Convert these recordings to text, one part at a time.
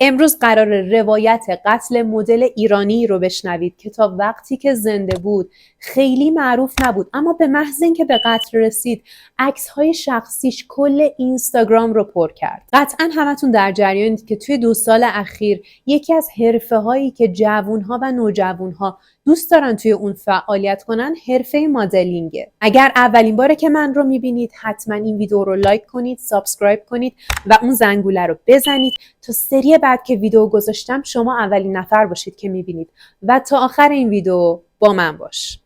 امروز قرار روایت قتل مدل ایرانی رو بشنوید که تا وقتی که زنده بود خیلی معروف نبود، اما به محض اینکه به قتل رسید عکس‌های شخصیش کل اینستاگرام رو پر کرد. قطعاً همتون در جریانید که توی 2 سال اخیر یکی از حرفه‌هایی که جوان‌ها و نوجوان‌ها دوست دارن توی اون فعالیت کنن حرفه مدلینگه. اگر اولین باره که من رو میبینید حتما این ویدیو رو لایک کنید، سابسکرایب کنید و اون زنگوله رو بزنید تا سری بعد که ویدیو گذاشتم شما اولین نفر باشید که میبینید و تا آخر این ویدیو با من باش.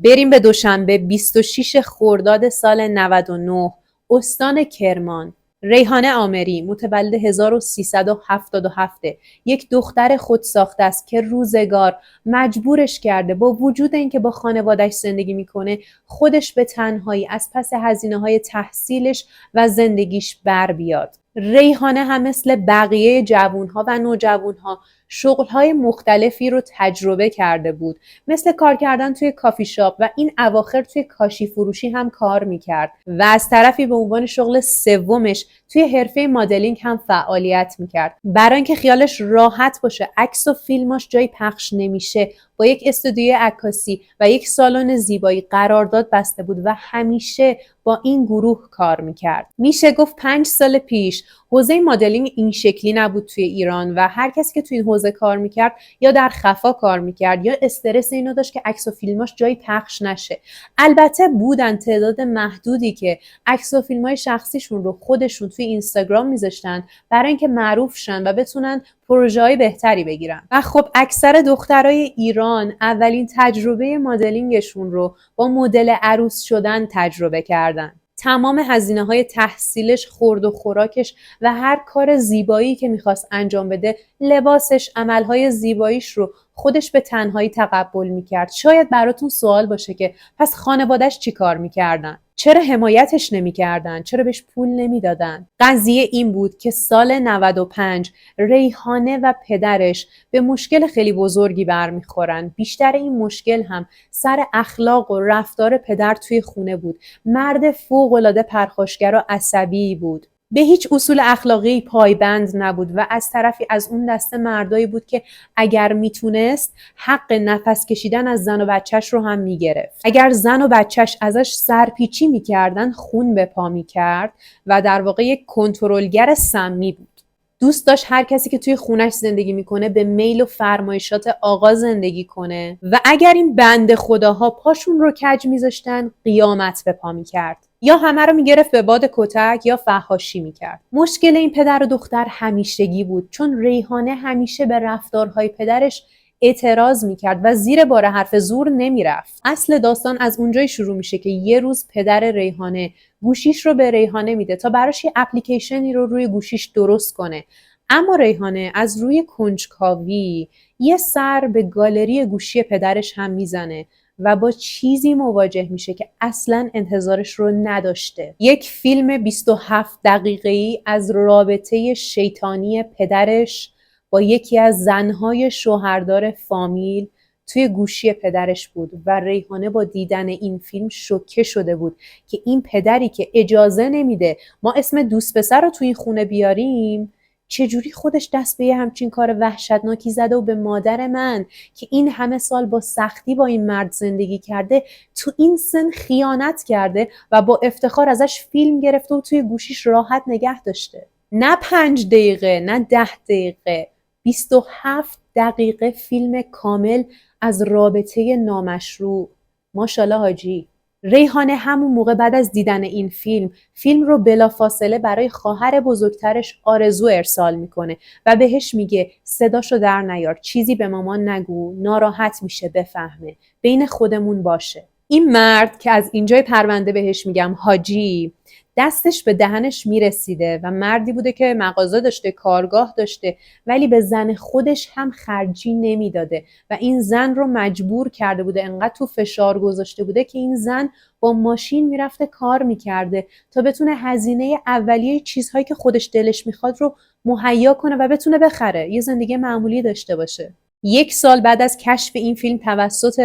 بریم به دوشنبه 26 خرداد سال 99، استان کرمان. ریحانه آمری متولد 1377 یک دختر خودساخته است که روزگار مجبورش کرده با وجود اینکه با خانواده‌اش زندگی میکنه خودش به تنهایی از پس هزینه‌های تحصیلش و زندگیش بر بیاد. ریحانه هم مثل بقیه جوانها و نوجوانها شغل‌های مختلفی رو تجربه کرده بود، مثل کار کردن توی کافی شاپ و این اواخر توی کاشی فروشی هم کار میکرد و از طرفی به عنوان شغل سومش توی حرفه مدلینگ هم فعالیت میکرد. برای اینکه خیالش راحت باشه عکس و فیلماش جایی پخش نمیشه با یک استودیوی عکاسی و یک سالن زیبایی قرارداد بسته بود و همیشه با این گروه کار میکرد. میشه گفت 5 سال پیش حوزه مدلینگ این شکلی نبود توی ایران و هر کسی که توی این حوزه کار میکرد یا در خفا کار میکرد یا استرس اینو داشت که عکس و فیلماش جایی پخش نشه. البته بودن تعداد محدودی که عکس و فیلمای شخصیشون رو خودشون توی اینستاگرام میذاشتن برای اینکه معروف شن و بتونن پروژه‌های بهتری بگیرن. و خب اکثر دخترای ایران اولین تجربه مدلینگشون رو با مدل عروس شدن تجربه کردن. تمام هزینه‌های تحصیلش، خورد و خوراکش و هر کار زیبایی که میخواست انجام بده، لباسش، عملهای زیباییش رو خودش به تنهایی تقبل میکرد. شاید براتون سوال باشه که پس خانواده‌اش چی کار میکردن؟ چرا حمایتش نمیکردن؟ چرا بهش پول نمیدادن؟ قضیه این بود که سال 95 ریحانه و پدرش به مشکل خیلی بزرگی برمیخورن. بیشتر این مشکل هم سر اخلاق و رفتار پدر توی خونه بود. مرد فوق‌العاده پرخاشگر و عصبی بود. به هیچ اصول اخلاقی پایبند نبود و از طرفی از اون دسته مردایی بود که اگر میتونست حق نفس کشیدن از زن و بچهش رو هم میگرفت. اگر زن و بچهش ازش سرپیچی میکردن خون به پا میکرد و در واقع یک کنترلگر سمی بود. دوست داشت هر کسی که توی خونش زندگی میکنه به میل و فرمایشات آقا زندگی کنه و اگر این بنده خداها پاشون رو کج میذاشتن قیامت به پا میکرد. یا همه رو میگرفت به باد کتک یا فحاشی میکرد. مشکل این پدر و دختر همیشگی بود، چون ریحانه همیشه به رفتارهای پدرش اعتراض میکرد و زیر بار حرف زور نمیرفت. اصل داستان از اونجای شروع میشه که یه روز پدر ریحانه گوشیش رو به ریحانه میده تا براش یه اپلیکیشنی رو روی گوشیش درست کنه، اما ریحانه از روی کنجکاوی یه سر به گالری گوشی پدرش هم میزنه و با چیزی مواجه میشه که اصلاً انتظارش رو نداشته. یک فیلم 27 دقیقه‌ای از رابطه شیطانی پدرش با یکی از زنهای شوهردار فامیل توی گوشی پدرش بود و ریحانه با دیدن این فیلم شوکه شده بود که این پدری که اجازه نمیده ما اسم دوست پسر رو توی این خونه بیاریم چجوری خودش دست به یه همچین کار وحشتناکی زده و به مادر من که این همه سال با سختی با این مرد زندگی کرده تو این سن خیانت کرده و با افتخار ازش فیلم گرفته و توی گوشیش راحت نگه داشته. نه 5 دقیقه، نه 10 دقیقه، 27 دقیقه فیلم کامل از رابطه نامشروع. ماشاءالله حاجی. ریحانه همون موقع بعد از دیدن این فیلم رو بلافاصله برای خواهر بزرگترش آرزو ارسال میکنه و بهش میگه صداشو در نیار، چیزی به مامان نگو، ناراحت میشه بفهمه، بین خودمون باشه. این مرد که از اینجای پرونده بهش میگم حاجی، دستش به دهنش میرسیده و مردی بوده که مغازه داشته، کارگاه داشته، ولی به زن خودش هم خرجی نمیداده و این زن رو مجبور کرده بوده، انقدر تو فشار گذاشته بوده که این زن با ماشین میرفته کار میکرده تا بتونه هزینه اولیه چیزهایی که خودش دلش میخواد رو مهیا کنه و بتونه بخره، یه زندگی معمولی داشته باشه. 1 سال بعد از کشف این فیلم توسط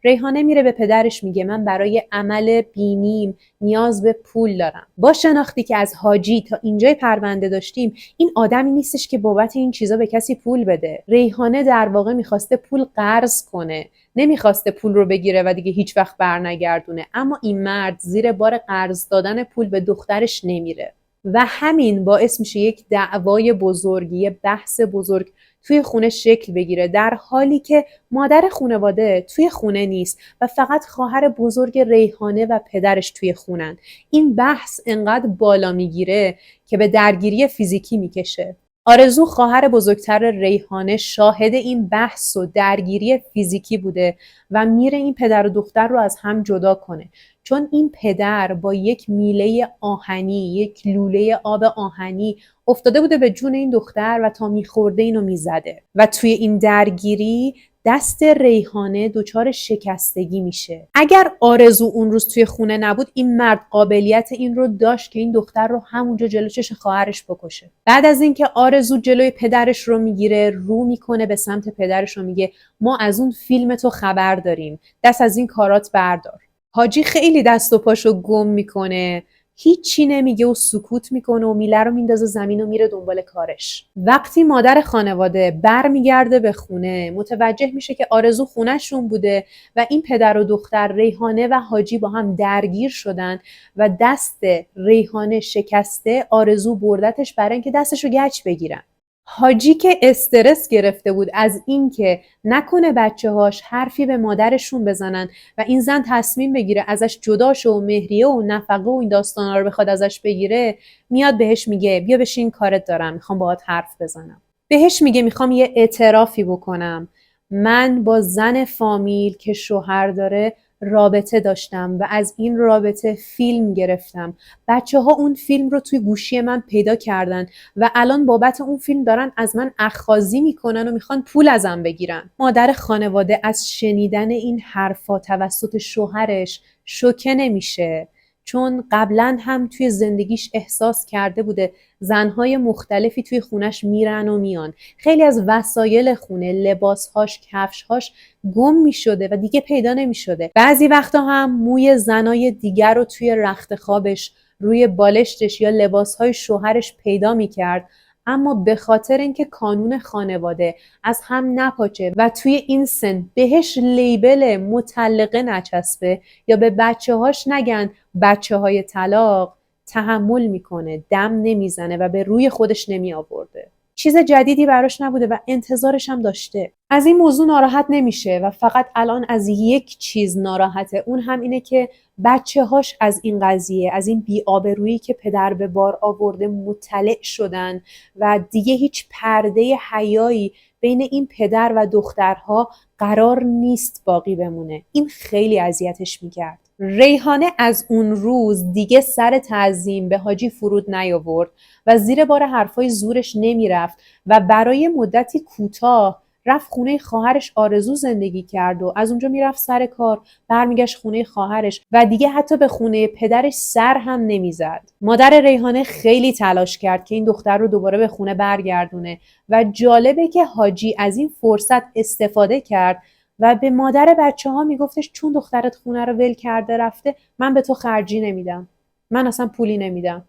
ریحانه میره به پدرش میگه من برای عمل بینیم نیاز به پول دارم. با شناختی که از حاجی تا اینجای پرونده داشتیم، این آدمی نیستش که بابت این چیزا به کسی پول بده. ریحانه در واقع میخواسته پول قرض کنه، نمیخواسته پول رو بگیره و دیگه هیچ وقت برنگردونه. اما این مرد زیر بار قرض دادن پول به دخترش نمیره و همین باعث میشه یک دعوای بزرگ، یه بحث بزرگ توی خونه شکل بگیره، در حالی که مادر خانواده توی خونه نیست و فقط خواهر بزرگ ریحانه و پدرش توی خونن. این بحث انقدر بالا میگیره که به درگیری فیزیکی میکشه. آرزو خواهر بزرگتر ریحانه شاهد این بحث و درگیری فیزیکی بوده و میره این پدر و دختر رو از هم جدا کنه، چون این پدر با یک میله آهنی، یک لوله آب آهنی افتاده بوده به جون این دختر و تا میخورده اینو میزده و توی این درگیری دست ریحانه دچار شکستگی میشه. اگر آرزو اون روز توی خونه نبود، این مرد قابلیت این رو داشت که این دختر رو همونجا جلو چش خواهرش بکشه. بعد از اینکه آرزو جلوی پدرش رو میگیره، رو میکنه به سمت پدرش و میگه ما از اون فیلم تو خبر داریم، دست از این کارات بردار. حاجی خیلی دست و پاشو گم میکنه، هیچی نمیگه و سکوت میکنه و میله رو میندازه زمین و میره دنبال کارش. وقتی مادر خانواده برمیگرده به خونه، متوجه میشه که آرزو خونهشون بوده و این پدر و دختر ریحانه و حاجی با هم درگیر شدن و دست ریحانه شکسته، آرزو بردتش برای اینکه دستش رو گچ بگیرن. حاجی که استرس گرفته بود از اینکه نکنه بچه‌هاش حرفی به مادرشون بزنن و این زن تصمیم بگیره ازش جدا شه و مهریه و نفقه و این داستانا رو بخواد ازش بگیره، میاد بهش میگه بیا بشین کارت دارم، میخوام باهات حرف بزنم. بهش میگه میخوام یه اعترافی بکنم، من با زن فامیل که شوهر داره رابطه داشتم و از این رابطه فیلم گرفتم. بچه‌ها اون فیلم رو توی گوشی من پیدا کردن و الان بابت اون فیلم دارن از من اخاذی میکنن و میخوان پول ازم بگیرن. مادر خانواده از شنیدن این حرفا توسط شوهرش شوکه نمیشه، چون قبلا هم توی زندگیش احساس کرده بوده زنهای مختلفی توی خونش میرن و میان. خیلی از وسایل خونه، لباسهاش، کفشهاش گم میشده و دیگه پیدا نمیشده. بعضی وقتا هم موی زنای دیگر رو توی رخت خوابش، روی بالشتش یا لباسهای شوهرش پیدا میکرد، اما به خاطر اینکه کانون خانواده از هم نپاچه و توی این سن بهش لیبل مطلقه نچسبه یا به بچه‌هاش نگن بچه‌های طلاق، تحمل میکنه، دم نمیزنه و به روی خودش نمی آورده. چیز جدیدی براش نبوده و انتظارش هم داشته. از این موضوع ناراحت نمیشه و فقط الان از یک چیز ناراحته، اون هم اینه که بچه‌هاش از این قضیه، از این بی‌آبرویی که پدر به بار آورده مطلع شدن و دیگه هیچ پرده حیایی بین این پدر و دخترها قرار نیست باقی بمونه. این خیلی اذیتش میکرد. ریحانه از اون روز دیگه سر تعظیم به حاجی فرود نیاورد و زیر بار حرفای زورش نمیرفت و برای مدتی کوتاه رفت خونه خواهرش آرزو زندگی کرد و از اونجا میرفت سر کار، برمیگشت خونه خواهرش و دیگه حتی به خونه پدرش سر هم نمیزد. مادر ریحانه خیلی تلاش کرد که این دختر رو دوباره به خونه برگردونه و جالبه که حاجی از این فرصت استفاده کرد و به مادر بچه‌ها میگفتش چون دخترت خونه رو ول کرده رفته، من به تو خرجی نمیدم، من اصلا پولی نمیدم،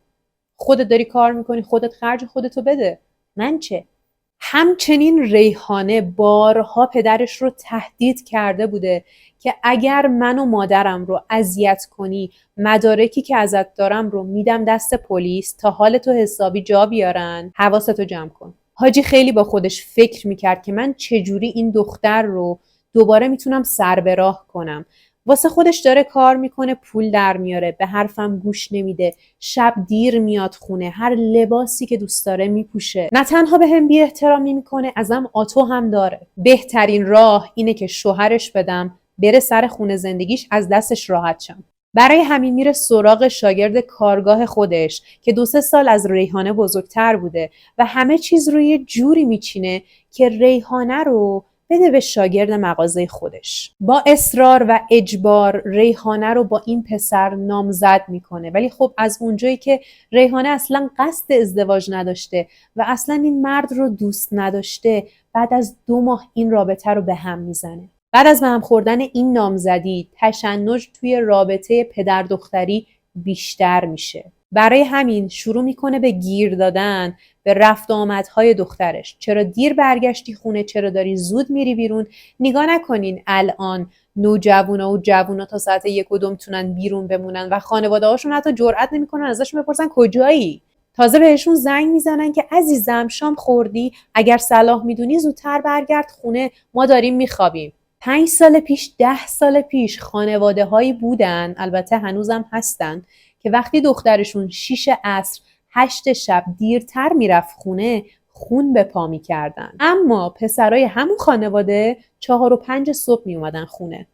خودت داری کار میکنی، خودت خرج خودتو بده، من چه؟ همچنین ریحانه بارها پدرش رو تهدید کرده بوده که اگر من و مادرم رو اذیت کنی، مدارکی که ازت دارم رو میدم دست پلیس تا حالتو حسابی جا بیارن، حواستو جمع کن. حاجی خیلی با خودش فکر میکرد که من چجوری این دختر رو دوباره میتونم سر به راه کنم. واسه خودش داره کار میکنه، پول در میاره، به حرفم گوش نمیده، شب دیر میاد خونه، هر لباسی که دوست داره میپوشه، نه تنها به هم بی احترامی میکنه، ازم آتو هم داره. بهترین راه اینه که شوهرش بدم بره سر خونه زندگیش، از دستش راحت شم. برای همین میره سراغ شاگرد کارگاه خودش که 2-3 سال از ریحانه بزرگتر بوده و همه چیز رو یه جوری میچینه که ریحانه رو بده به شاگرد مغازه خودش. با اصرار و اجبار ریحانه رو با این پسر نامزد میکنه، ولی خب از اونجایی که ریحانه اصلا قصد ازدواج نداشته و اصلا این مرد رو دوست نداشته، بعد از 2 ماه این رابطه رو به هم میزنه. بعد از به هم خوردن این نامزدی، تشنج توی رابطه پدر دختری بیشتر میشه. برای همین شروع میکنه به گیر دادن به رفت و آمدهای دخترش. چرا دیر برگشتی خونه؟ چرا داری زود میری بیرون؟ نگاه نکنین الان نوجوانا و جوونا تا ساعت 1 و 2 میتونن بیرون بمونن و خانواده هاشون حتی جرئت نمیکنن ازشون بپرسن کجایی. تازه بهشون زنگ میزنن که عزیزم شام خوردی؟ اگر صلاح میدونی زودتر برگرد خونه، ما داریم میخوابیم. 5 سال پیش، 10 سال پیش خانواده هایی بودن، البته هنوزم هستن، که وقتی دخترشون 6 عصر 8 شب دیرتر میرفت خونه، خون به پا میکردن. اما پسرای همون خانواده 4 و 5 صبح میومدن خونه.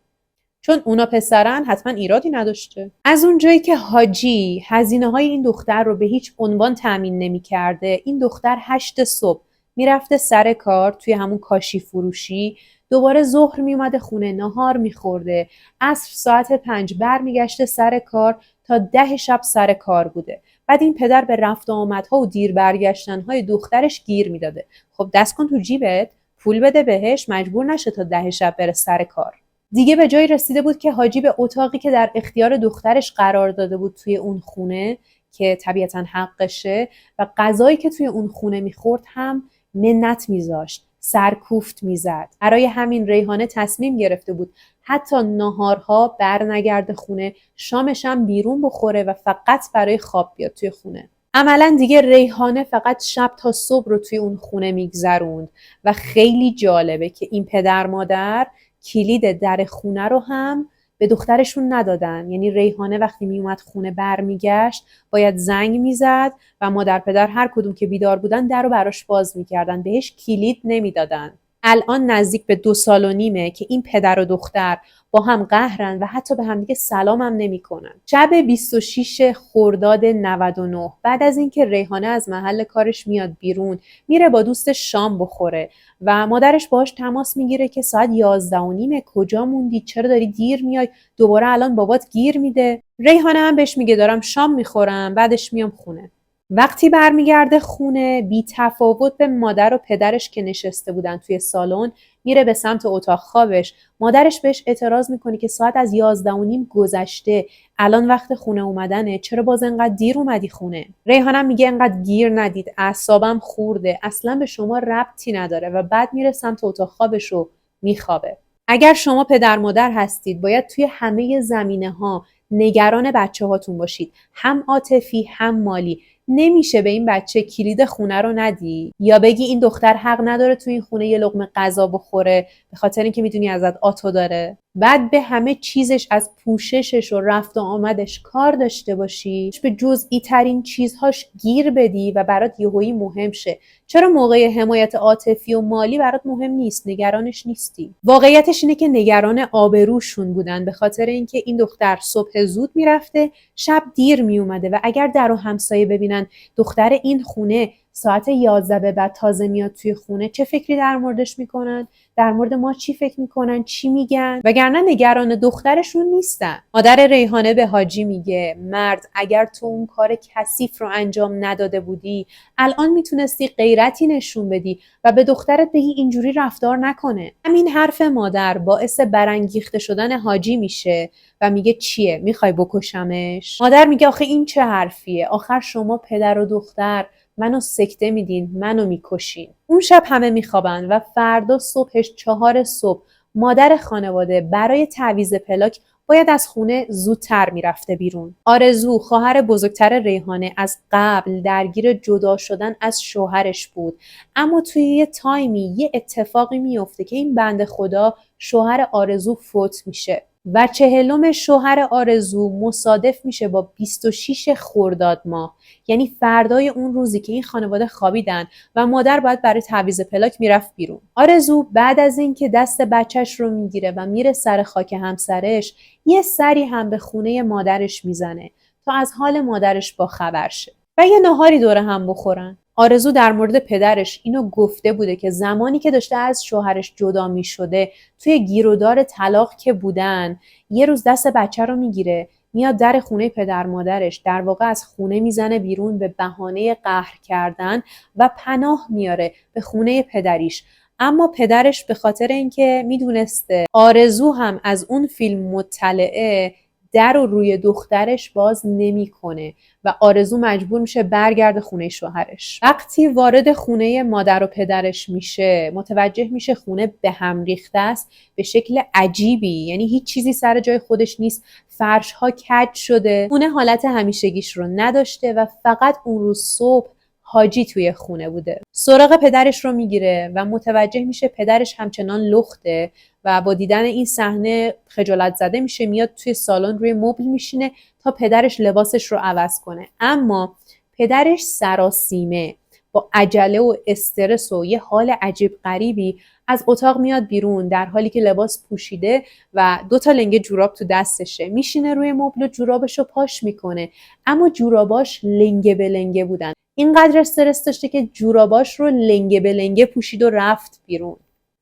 چون اونا پسرن حتما ایرادی نداشته. از اونجایی که حاجی هزینه های این دختر رو به هیچ عنوان تأمین نمی کرده، این دختر 8 صبح میرفته سر کار توی همون کاشی فروشی، دوباره ظهر میومده خونه ناهار میخورده، عصر ساعت 5 برمیگشته سر کار تا 10 شب سر کار بوده. بعد این پدر به رفت و آمدها و دیر برگشتنهای دخترش گیر میداده. خب دست کن تو جیبت، پول بده بهش، مجبور نشه تا 10 شب بره سر کار. دیگه به جایی رسیده بود که حاجی به اتاقی که در اختیار دخترش قرار داده بود توی اون خونه، که طبیعتاً حقشه، و غذایی که توی اون خونه میخورد هم منت میذاشت، سرکوفت میزد. برای همین ریحانه تصمیم گرفته بود حتی ناهارها برنگرده خونه، شامش هم بیرون بخوره و فقط برای خواب بیاد توی خونه. عملاً دیگه ریحانه فقط شب تا صبح رو توی اون خونه میگذروند و خیلی جالبه که این پدر مادر کلید در خونه رو هم به دخترشون ندادن. یعنی ریحانه وقتی میومد خونه برمیگشت باید زنگ میزد و مادر پدر هر کدوم که بیدار بودن در رو براش باز میکردن، بهش کلید نمیدادن. الان نزدیک به 2 سال و نیمه که این پدر و دختر با هم قهرن و حتی به هم دیگه سلام هم نمی‌کنن. شب 26 خرداد 99 بعد از اینکه ریحانه از محل کارش میاد بیرون، میره با دوستش شام بخوره و مادرش باهاش تماس میگیره که ساعت 11 و نیمه، کجا موندی؟ چرا داری دیر میای؟ دوباره الان بابات گیر میده. ریحانه هم بهش میگه دارم شام میخورم، بعدش میام خونه. وقتی برمیگرده خونه، بی تفاوت به مادر و پدرش که نشسته بودن توی سالن، میره به سمت اتاق خوابش. مادرش بهش اعتراض میکنه که ساعت از 11 و نیم گذشته، الان وقت خونه اومدنه، چرا باز انقدر دیر اومدی خونه؟ ریحانه میگه انقدر گیر ندید، اعصابم خورده، اصلا به شما ربطی نداره، و بعد میره سمت اتاق خوابش و میخوابه. اگر شما پدر مادر هستید، باید توی همه زمینه‌ها نگران بچه‌هاتون باشید، هم عاطفی هم مالی. نمیشه به این بچه کلید خونه رو ندی یا بگی این دختر حق نداره تو این خونه یه لقمه غذا بخوره به خاطر اینکه میدونی ازت آتو داره. بعد به همه چیزش، از پوششش و رفت و آمدش کار داشته باشی، به جزئی ترین چیزهاش گیر بدی و برات یهویی مهم شه. چرا موقع حمایت عاطفی و مالی برات مهم نیست؟ نگرانش نیستی؟ واقعیتش اینه که نگران آبروشون بودن، به خاطر اینکه این دختر صبح زود میرفته، شب دیر میومده و اگر در و همسایه ببینن دختر این خونه ساعت 11 به بعد تازه میاد توی خونه، چه فکری در موردش میکنن؟ در مورد ما چی فکر میکنن؟ چی میگن؟ وگرنه نگران دخترشون نیستن. مادر ریحانه به حاجی میگه مرد، اگر تو اون کار کثیف رو انجام نداده بودی، الان میتونستی غیرتی نشون بدی و به دخترت بگی اینجوری رفتار نکنه. همین حرف مادر باعث برانگیخته شدن حاجی میشه و میگه چیه؟ میخوای بکشمش؟ مادر میگه آخه این چه حرفیه؟ آخر شما پدر و دختر منو سکته میدین، منو میکشین. اون شب همه میخوابن و فردا صبحش 4 صبح مادر خانواده برای تعویض پلاک باید از خونه زودتر میرفته بیرون. آرزو خواهر بزرگتر ریحانه از قبل درگیر جدا شدن از شوهرش بود، اما توی یه تایمی یه اتفاقی میفته که این بنده خدا شوهر آرزو فوت میشه و 40م شوهر آرزو مصادف میشه با 26 خرداد ماه، یعنی فردای اون روزی که این خانواده خوابیدن و مادر باید برای تعویض پلاک میرفت بیرون. آرزو بعد از اینکه دست بچهش رو میگیره و میره سر خاک همسرش، یه سری هم به خونه مادرش میزنه تا از حال مادرش با خبر شه و یه ناهاری دوره هم بخورن. آرزو در مورد پدرش اینو گفته بوده که زمانی که داشته از شوهرش جدا می شده توی گیرودار طلاق که بودن، یه روز دست بچه رو میگیره، میاد در خونه پدر مادرش، در واقع از خونه میزنه بیرون به بهانه قهر کردن و پناه میاره به خونه پدریش. اما پدرش به خاطر اینکه میدونسته آرزو هم از اون فیلم مطلعه، در رو روی دخترش باز نمیکنه و آرزو مجبور میشه برگرده خونه شوهرش. وقتی وارد خونه مادر و پدرش میشه، متوجه میشه خونه به هم ریخته است به شکل عجیبی، یعنی هیچ چیزی سر جای خودش نیست، فرش ها کج شده، خونه حالت همیشگیش رو نداشته و فقط اون روز صبح حاجی توی خونه بوده. سراغ پدرش رو میگیره و متوجه میشه پدرش همچنان لخته و با دیدن این صحنه خجالت زده میشه، میاد توی سالن روی مبل میشینه تا پدرش لباسش رو عوض کنه. اما پدرش سراسیمه، با عجله و استرس و یه حال عجیب غریبی از اتاق میاد بیرون، در حالی که لباس پوشیده و 2 لنگه جوراب تو دستشه. میشینه روی مبل و جورابش رو پاش میکنه، اما جوراباش لنگه به لنگه بودن. اینقدر استرس داشته که جوراباش رو لنگه به لنگه پوشید و رفت بیرون.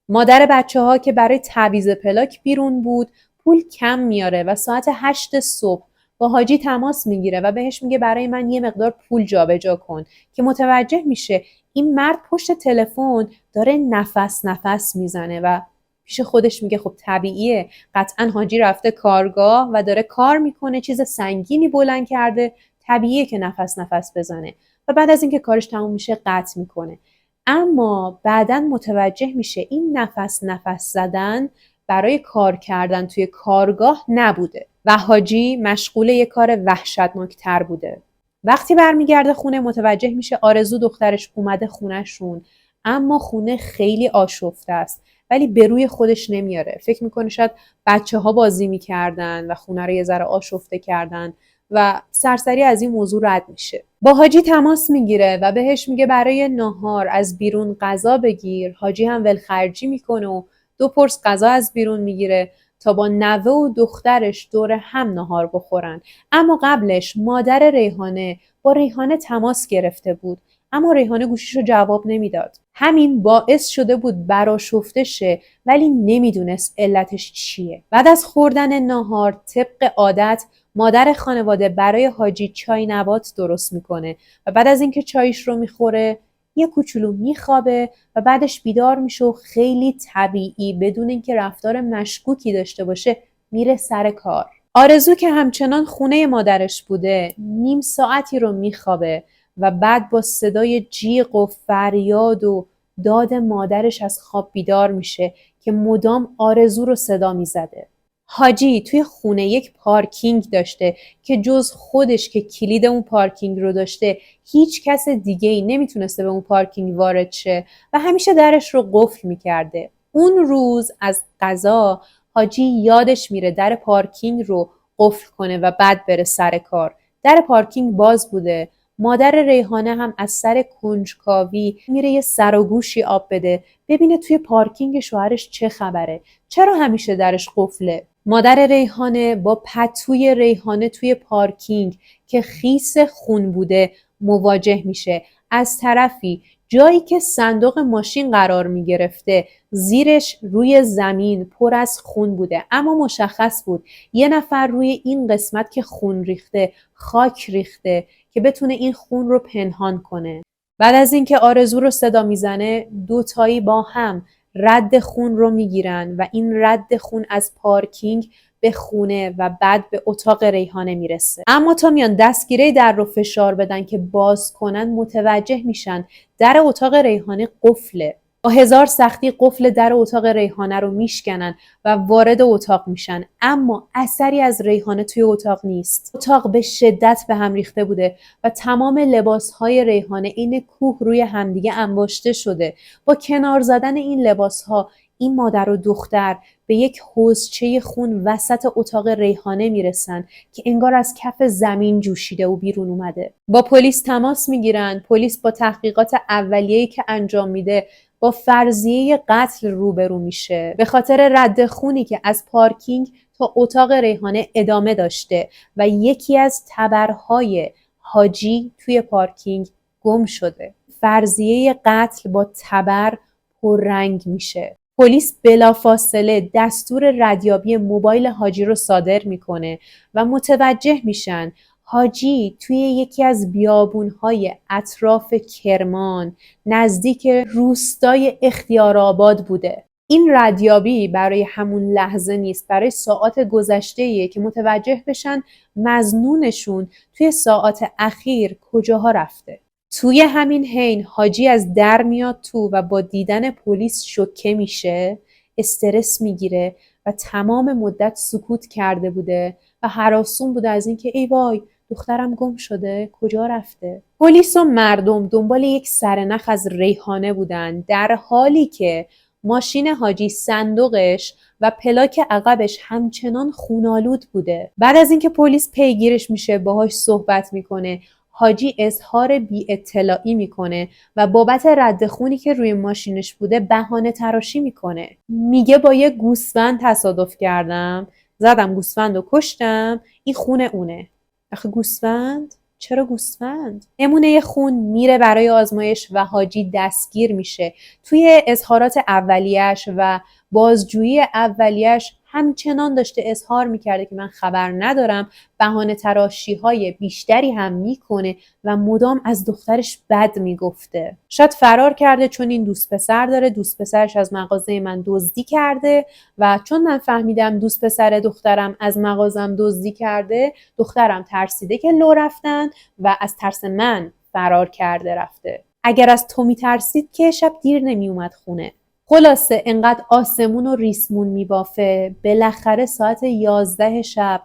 مادر بچه ها که برای تعویض پلاک بیرون بود، پول کم میاره و ساعت 8 صبح با حاجی تماس میگیره و بهش میگه برای من یه مقدار پول جابجا کن، که متوجه میشه این مرد پشت تلفن داره نفس میزنه و پیش خودش میگه خب طبیعیه، قطعا حاجی رفته کارگاه و داره کار میکنه، چیز سنگینی بلند کرده، طبیعیه که نفس بزنه. و بعد از اینکه کارش تموم میشه قطع میکنه. اما بعداً متوجه میشه این نفس زدن برای کار کردن توی کارگاه نبوده و حاجی مشغول یه کار وحشتناکتر بوده. وقتی برمیگرده خونه متوجه میشه آرزو دخترش اومده خونهشون، اما خونه خیلی آشفته است، ولی به روی خودش نمیاره. فکر میکنه شاید بچه ها بازی میکردن و خونه رو یه ذره آشفته کردن و سرسری از این موضوع رد میشه. با حاجی تماس میگیره و بهش میگه برای ناهار از بیرون غذا بگیر. حاجی هم ولخرجی میکنه و 2 پرس غذا از بیرون میگیره تا با نوه و دخترش دور هم ناهار بخورن. اما قبلش مادر ریحانه با ریحانه تماس گرفته بود، اما ریحانه گوشیشو جواب نمیداد. همین باعث شده بود برآشفته شه، ولی نمیدونست علتش چیه. بعد از خوردن ناهار طبق عادت مادر خانواده برای حاجی چای نبات درست میکنه و بعد از اینکه چایش رو میخوره یه کوچولو میخوابه و بعدش بیدار میشه و خیلی طبیعی بدون اینکه رفتار مشکوکی داشته باشه میره سر کار. آرزو که همچنان خونه مادرش بوده 1/2 ساعتی رو میخوابه و بعد با صدای جیغ و فریاد و داد مادرش از خواب بیدار میشه که مدام آرزو رو صدا میزده. حاجی توی خونه یک پارکینگ داشته که جز خودش که کلید اون پارکینگ رو داشته هیچ کس دیگه‌ای نمیتونسته به اون پارکینگ وارد شه و همیشه درش رو قفل میکرده. اون روز از قضا حاجی یادش میره در پارکینگ رو قفل کنه و بعد بره سر کار. در پارکینگ باز بوده. مادر ریحانه هم از سر کنجکاوی میره یه سر و گوشی آب بده ببینه توی پارکینگ شوهرش چه خبره، چرا همیشه درش قفله. مادر ریحانه با پتوی ریحانه توی پارکینگ که خیس خون بوده مواجه میشه. از طرفی جایی که صندوق ماشین قرار میگرفته زیرش روی زمین پر از خون بوده، اما مشخص بود یه نفر روی این قسمت که خون ریخته خاک ریخته که بتونه این خون رو پنهان کنه. بعد از اینکه آرزو رو صدا میزنه 2 تایی با هم رد خون رو میگیرن و این رد خون از پارکینگ به خونه و بعد به اتاق ریحانه میرسه. اما تا میان دستگیره در رو فشار بدن که باز کنن متوجه میشن در اتاق ریحانه قفله. با 1000 سختی قفل در اتاق ریحانه رو میشکنن و وارد اتاق میشن، اما اثری از ریحانه توی اتاق نیست. اتاق به شدت به هم ریخته بوده و تمام لباسهای ریحانه این کوه روی همدیگه انباشته شده. با کنار زدن این لباسها این مادر و دختر به یک حوضچه خون وسط اتاق ریحانه میرسن که انگار از کف زمین جوشیده و بیرون اومده. با پلیس تماس میگیرن. پلیس با تحقیقات اولیه‌ای که انجام میده با فرضیه قتل روبرو میشه به خاطر رد خونی که از پارکینگ تا اتاق ریحانه ادامه داشته و یکی از تبرهای حاجی توی پارکینگ گم شده. فرضیه قتل با تبر پررنگ میشه. پلیس بلافاصله دستور ردیابی موبایل حاجی رو صادر میکنه و متوجه میشن حاجی توی یکی از بیابونهای اطراف کرمان نزدیک روستای اختیارآباد بوده. این ردیابی برای همون لحظه نیست، برای ساعات گذشته‌ایه که متوجه بشن مظنونشون توی ساعات اخیر کجاها رفته. توی همین حین حاجی از در میاد تو و با دیدن پلیس شوکه میشه، استرس میگیره و تمام مدت سکوت کرده بوده و هراسون بوده از اینکه ای وای دخترم گم شده، کجا رفته. پلیس و مردم دنبال یک سرنخ از ریحانه بودن، در حالی که ماشین حاجی، صندوقش و پلاک عقبش همچنان خونالود بوده. بعد از اینکه پلیس پیگیرش میشه، باهاش صحبت میکنه، حاجی اظهار بی اطلاعی میکنه و بابت رد خونی که روی ماشینش بوده بهانه تراشی میکنه. میگه با یه گوسفند تصادف کردم، زدم گوسفند و کشتم، این خون اونه. آخه گوسفند؟ چرا گوسفند؟ نمونه خون میره برای آزمایش و حاجی دستگیر میشه. توی اظهارات اولیه‌اش و بازجویی اولیه‌اش همچنان داشته اظهار میکرده که من خبر ندارم، بهانه تراشی های بیشتری هم میکنه و مدام از دخترش بد میگفته. شاید فرار کرده چون این دوست پسر داره، دوست پسرش از مغازه من دزدی کرده و چون من فهمیدم دوست پسر دخترم از مغازم دزدی کرده، دخترم ترسیده که لو رفتن و از ترس من فرار کرده رفته. اگر از تو میترسید که شب دیر نمیومد خونه. خلاصه انقدر آسمون و ریسمون میبافه، بالاخره ساعت 11 شب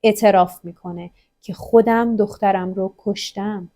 اعتراف میکنه که خودم دخترم رو کشتم.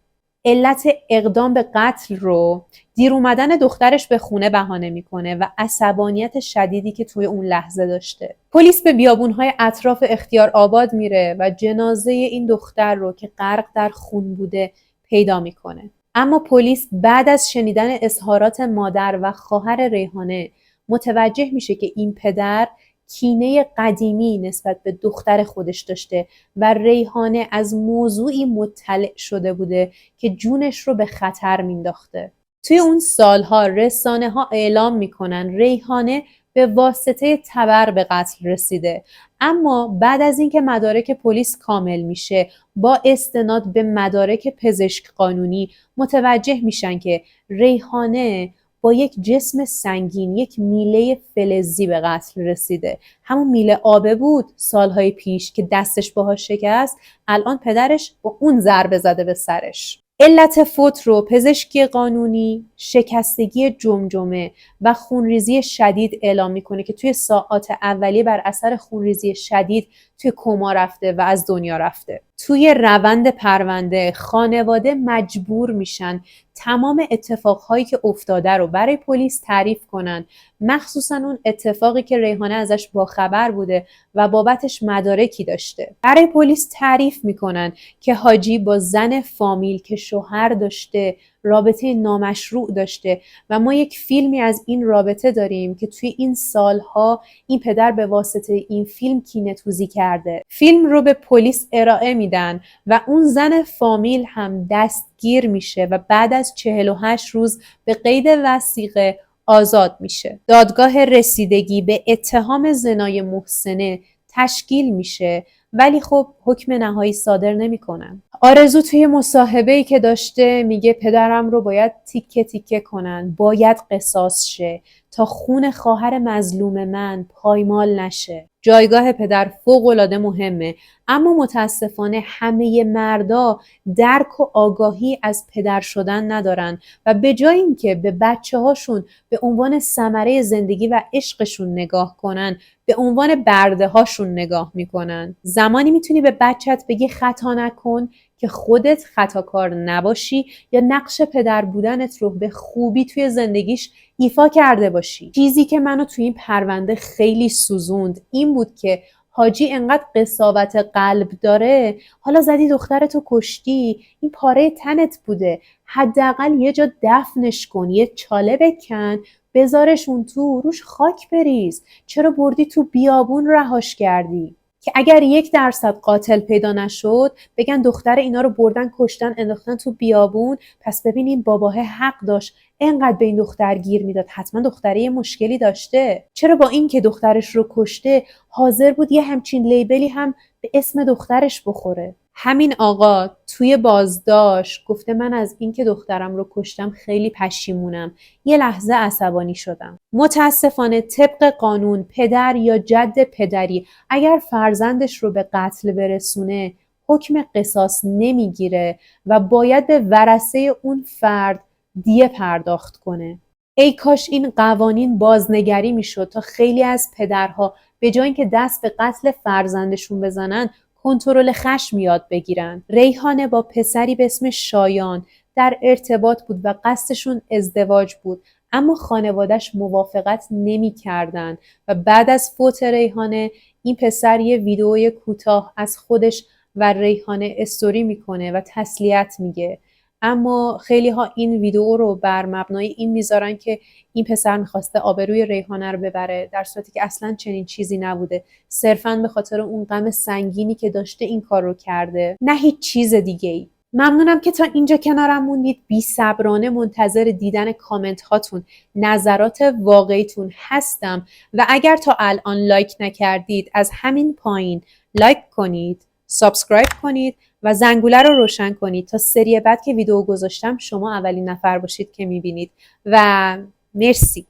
علت اقدام به قتل رو دیر اومدن دخترش به خونه بهانه میکنه و عصبانیت شدیدی که توی اون لحظه داشته. پلیس به بیابونهای اطراف اختیارآباد میره و جنازه این دختر رو که غرق در خون بوده پیدا میکنه. اما پلیس بعد از شنیدن اظهارات مادر و خواهر ریحانه متوجه میشه که این پدر کینه قدیمی نسبت به دختر خودش داشته و ریحانه از موضوعی مطلع شده بوده که جونش رو به خطر مینداخته. توی اون سالها رسانه ها اعلام میکنن ریحانه به واسطه تبر به قتل رسیده، اما بعد از اینکه مدارک پلیس کامل میشه با استناد به مدارک پزشک قانونی متوجه میشن که ریحانه با یک جسم سنگین، یک میله فلزی به قتل رسیده. همون میله آبه بود سالهای پیش که دستش باهاش شکست، الان پدرش با اون ضربه زده به سرش. علت فوت رو پزشکی قانونی شکستگی جمجمه و خونریزی شدید اعلام میکنه که توی ساعات اولیه بر اثر خونریزی شدید توی کما رفته و از دنیا رفته. توی روند پرونده خانواده مجبور میشن تمام اتفاقهایی که افتاده رو برای پلیس تعریف کنن، مخصوصا اون اتفاقی که ریحانه ازش باخبر بوده و بابتش مدارکی داشته. برای پلیس تعریف میکنن که حاجی با زن فامیل که شوهر داشته رابطه نامشروع داشته و ما یک فیلمی از این رابطه داریم که توی این سالها این پدر به واسطه این فیلم کینه‌توزی کرده. فیلم رو به پلیس ارائه میدن و اون زن فامیل هم دستگیر میشه و بعد از 48 روز به قید وثیقه آزاد میشه. دادگاه رسیدگی به اتهام زنای محسنه تشکیل میشه ولی خب حکم نهایی صادر نمیکنن. آرزو توی مصاحبه‌ای که داشته میگه پدرم رو باید تیکه تیکه کنن، باید قصاص شه تا خون خواهر مظلوم من پایمال نشه. جایگاه پدر فوق‌العاده مهمه، اما متاسفانه همه مردا درک و آگاهی از پدر شدن ندارن و به جای اینکه به بچه‌هاشون به عنوان ثمره زندگی و عشقشون نگاه کنن، به عنوان برده هاشون نگاه میکنن. زمانی میتونی به بچت بگی خطا نکن که خودت خطاکار نباشی یا نقش پدر بودنت رو به خوبی توی زندگیش ایفا کرده باشی. چیزی که منو توی این پرونده خیلی سوزوند این بود که حاجی انقدر قساوت قلب داره، حالا زدی دخترتو کشتی، این پاره تنت بوده، حداقل یه جا دفنش کن، یه چاله بکن، بذارش اون تو، روش خاک بریز. چرا بردی تو بیابون رهاش کردی؟ که اگر 1% قاتل پیدا نشد بگن دختر اینا رو بردن کشتن انداختن تو بیابون، پس ببینین باباه حق داشت انقدر به این دختر گیر میداد، حتما دختره یه مشکلی داشته. چرا با این که دخترش رو کشته حاضر بود یه همچین لیبلی هم به اسم دخترش بخوره؟ همین آقا توی بازداشت گفته من از این که دخترم رو کشتم خیلی پشیمونم، یه لحظه عصبانی شدم. متاسفانه طبق قانون پدر یا جد پدری اگر فرزندش رو به قتل برسونه حکم قصاص نمیگیره و باید به ورثه اون فرد دیه پرداخت کنه. ای کاش این قوانین بازنگری میشد تا خیلی از پدرها به جای اینکه دست به قتل فرزندشون بزنن کنترل خشم یاد بگیرن. ریحانه با پسری به اسم شایان در ارتباط بود و قصدشون ازدواج بود، اما خانواده‌اش موافقت نمی‌کردن و بعد از فوت ریحانه این پسر یه ویدئوی کوتاه از خودش و ریحانه استوری میکنه و تسلیت میگه. اما خیلی ها این ویدیو رو بر مبنای این میذارن که این پسر میخواسته آبروی ریحانه رو ببره، در صورتی که اصلا چنین چیزی نبوده. صرفاً به خاطر اون غم سنگینی که داشته این کار رو کرده، نه هیچ چیز دیگه ای. ممنونم که تا اینجا کنارم موندید. بی‌صبرانه منتظر دیدن کامنت هاتون، نظرات واقعیتون هستم و اگر تا الان لایک نکردید از همین پایین لایک کنید، سابسکرایب کنید و زنگوله رو روشن کنید تا سری بعد که ویدیو گذاشتم شما اولین نفر باشید که میبینید و مرسی.